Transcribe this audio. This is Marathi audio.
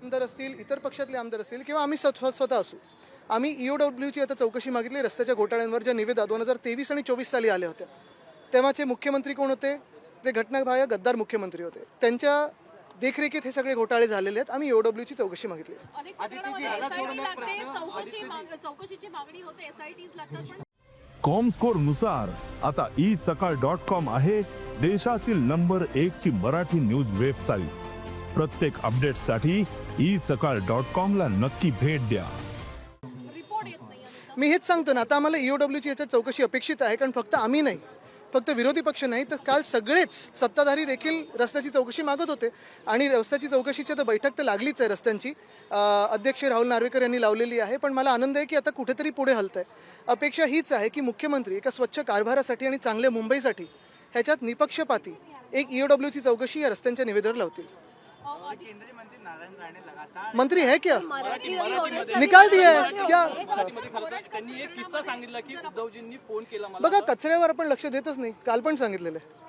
आमदार असतील, इतर पक्षातले आमदार असतील किंवा आम्ही स्वतः असू, आम्ही EOWची आता चौकशी मागितली रस्त्याच्या घोटाळ्यांवर ज्या निविदा 2023 आणि 24 साली आल्या होत्या. तेव्हाचे मुख्यमंत्री कोण होते? ते घटनाबाह्य गद्दार मुख्यमंत्री होते. त्यांच्या देखरेखीत हे सगळे घोटाळे झालेले आहेत. आम्ही EOWची चौकशी मागितली. चौकशीची मागणी होते, SITs लागतात पण कॉमस्कोर नुसार आता isakal.com आहे देशातील नंबर 1 ची मराठी न्यूज वेबसाईट. प्रत्येक अपडेटसाठी isakal.com ला नक्की भेट द्या. रिपोर्ट येत नाही. मी हेच सांगतो ना, आता आम्हाला EOWची याच्यात चौकशी अपेक्षित आहे, कारण फक्त आम्ही नाही, फक्त विरोधी पक्ष नाही, तर काल सगळेच सत्ताधारी देखील रस्त्याची चौकशी मागत होते. आणि रस्त्याची चौकशीची तर बैठक तर लागलीच आहे रस्त्यांची. अध्यक्ष राहुल नार्वेकर यांनी लावलेली आहे. पण मला आनंद आहे की आता कुठेतरी पुढे हलतंय. अपेक्षा हीच आहे की मुख्यमंत्री एका स्वच्छ कारभारासाठी आणि चांगल्या मुंबईसाठी ह्याच्यात निपक्षपाती एक EOWची चौकशी या रस्त्यांच्या निवेदनावर लावतील. मंत्री है क्या? निकाल दिया है क्या? त्यांनी एक किस्सा सांगितला की उद्धवजींनी फोन केला मला. बघा, कचऱ्यावर आपण लक्ष देतच नाही. काल पण सांगितलेलं आहे.